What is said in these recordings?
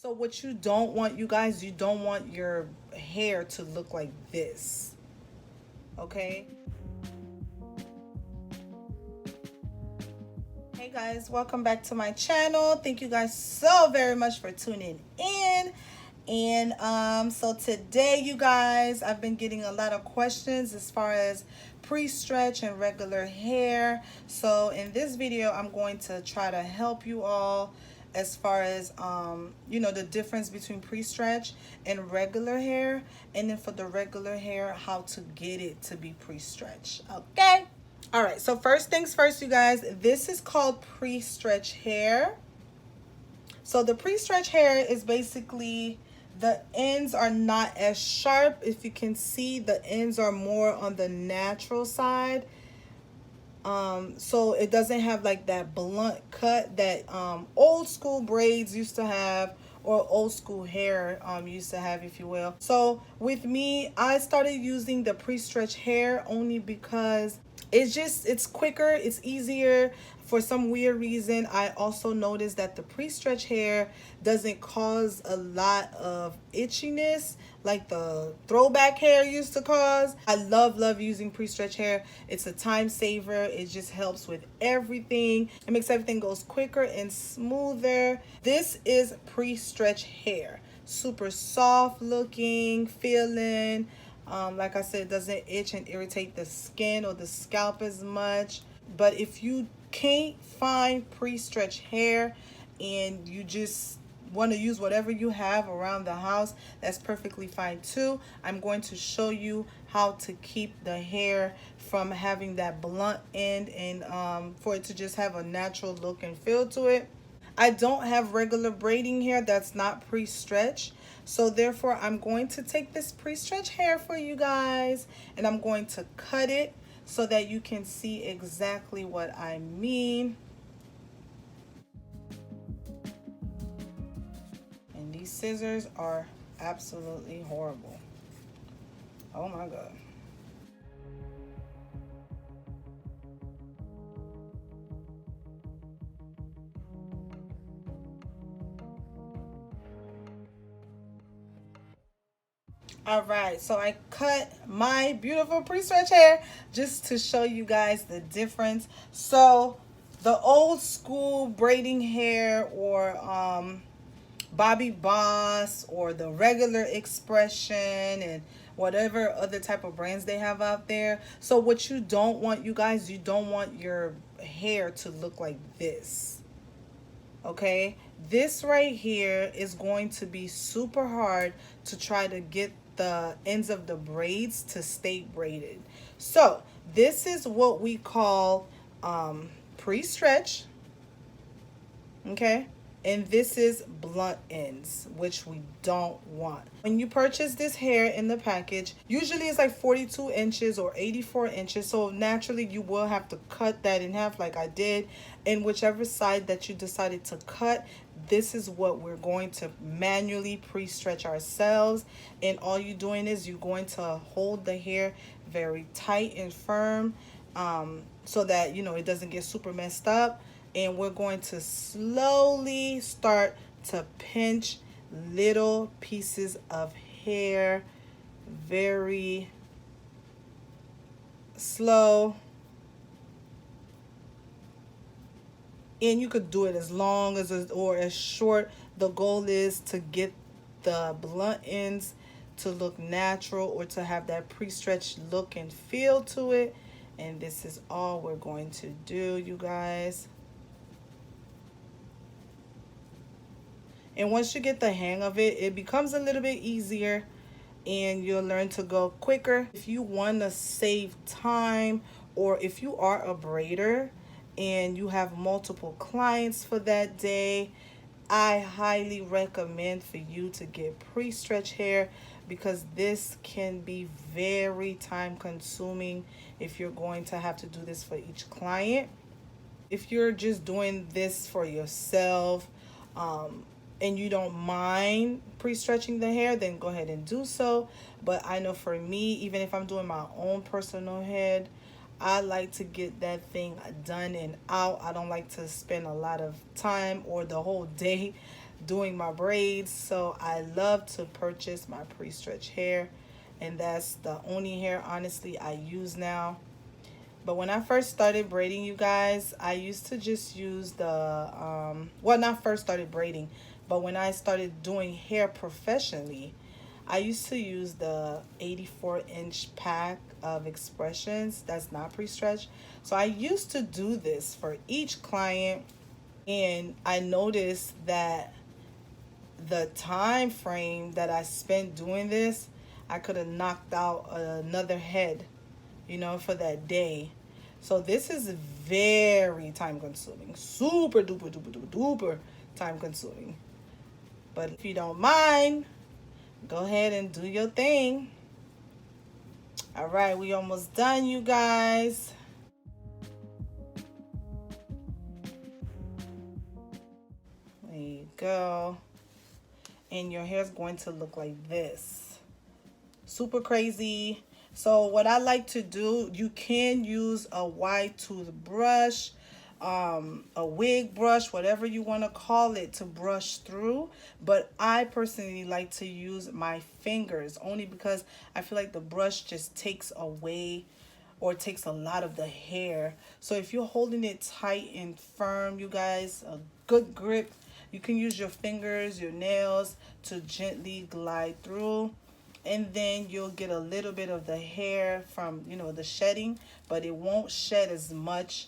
So what you don't want, you guys, you don't want your hair to look like this. Okay? Hey guys, welcome back to my channel. Thank you guys so very much for tuning in. And so today, you guys, I've been getting a lot of questions as far as pre-stretch and regular hair. So in this video, I'm going to try to help you all as far as the difference between pre-stretch and regular hair, and then for the regular hair, how to get it to be pre-stretch. Okay. All right, so first things first, you guys, this is called pre-stretch hair. So the pre-stretch hair is basically, the ends are not as sharp. If you can see, the ends are more on the natural side. So it doesn't have like that blunt cut that old school braids used to have, or old school hair used to have, if you will. So with me, I started using the pre-stretch hair only because it's quicker, it's easier. For some weird reason, I also noticed that the pre-stretch hair doesn't cause a lot of itchiness like the throwback hair used to cause. I love using pre-stretch hair. It's a time saver. It just helps with everything. It makes everything goes quicker and smoother. This is pre-stretch hair. Super soft looking, feeling. Like I said, it doesn't itch and irritate the skin or the scalp as much. But if you can't find pre-stretch hair and you just want to use whatever you have around the house, that's perfectly fine too. I'm going to show you how to keep the hair from having that blunt end, and for it to just have a natural look and feel to it. I don't have regular braiding hair that's not pre-stretch, so therefore I'm going to take this pre-stretch hair for you guys and I'm going to cut it so that you can see exactly what I mean. And these scissors are absolutely horrible. Oh my God. All right, so I cut my beautiful pre-stretch hair just to show you guys the difference. So the old school braiding hair, or Bobby Boss, or the regular expression, and whatever other type of brands they have out there. So what you don't want, you guys, you don't want your hair to look like this. Okay, this right here is going to be super hard to try to get the ends of the braids to stay braided. So this is what we call pre-stretch. Okay, and this is blunt ends, which we don't want. When you purchase this hair in the package, usually it's like 42 inches or 84 inches, so naturally you will have to cut that in half like I did. And whichever side that you decided to cut, this is what we're going to manually pre-stretch ourselves. And all you're doing is you're going to hold the hair very tight and firm, so that it doesn't get super messed up. And we're going to slowly start to pinch little pieces of hair, very slow. And you could do it as long as or as short. The goal is to get the blunt ends to look natural, or to have that pre-stretched look and feel to it. And this is all we're going to do, you guys. And once you get the hang of it, it becomes a little bit easier and you'll learn to go quicker. If you want to save time, or if you are a braider and you have multiple clients for that day, I highly recommend for you to get pre-stretch hair, because this can be very time consuming if you're going to have to do this for each client. If you're just doing this for yourself, and you don't mind pre-stretching the hair, then go ahead and do so. But I know for me, even if I'm doing my own personal head, I like to get that thing done and out. I don't like to spend a lot of time or the whole day doing my braids. So I love to purchase my pre-stretch hair, and that's the only hair honestly I use now. But when I first started braiding, you guys, I used to just use the, well, not first started braiding, but when I started doing hair professionally, I used to use the 84-inch pack of expressions that's not pre-stretched. So I used to do this for each client, and I noticed that the time frame that I spent doing this, I could have knocked out another head, for that day. So this is very time consuming, super duper duper duper duper time consuming. But if you don't mind, go ahead and do your thing. All right, we almost done, you guys. There you go. And your hair is going to look like this. Super crazy. So what I like to do, you can use a wide toothbrush, a wig brush, whatever you want to call it, to brush through. But I personally like to use my fingers, only because I feel like the brush just takes away or takes a lot of the hair. So if you're holding it tight and firm, you guys, a good grip, you can use your fingers, your nails to gently glide through, and then you'll get a little bit of the hair from, the shedding, but it won't shed as much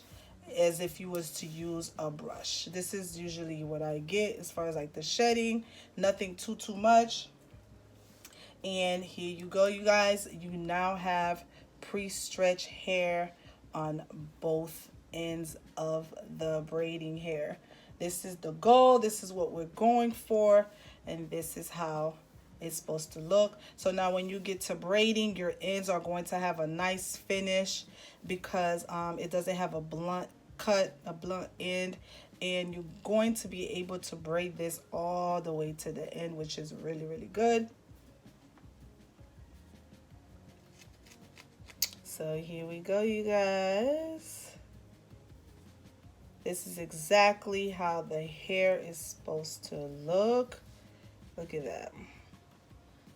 as if you was to use a brush. This is usually what I get as far as like the shedding. Nothing too much. And here you go, you guys. You now have pre-stretch hair on both ends of the braiding hair. This is the goal. This is what we're going for. And this is how it's supposed to look. So now when you get to braiding, your ends are going to have a nice finish, because it doesn't have a blunt cut, a blunt end. And you're going to be able to braid this all the way to the end, which is really, really good. So here we go, you guys. This is exactly how the hair is supposed to look. Look at that.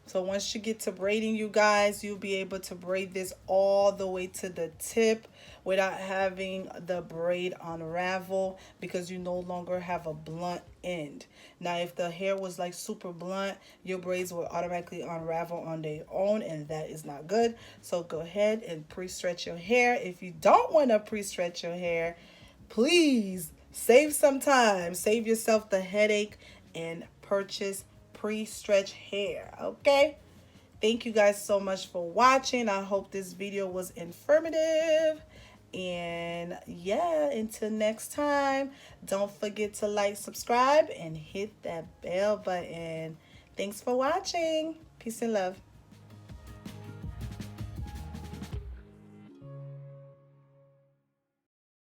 So once you get to braiding, you guys, you'll be able to braid this all the way to the tip without having the braid unravel, because you no longer have a blunt end. Now, if the hair was like super blunt, your braids will automatically unravel on their own, and that is not good. So go ahead and pre-stretch your hair. If you don't want to pre-stretch your hair, please save some time. Save yourself the headache and purchase pre-stretch hair. Okay, thank you guys so much for watching. I hope this video was informative, and yeah, until next time, don't forget to like, subscribe, and hit that bell button. Thanks for watching. Peace and love.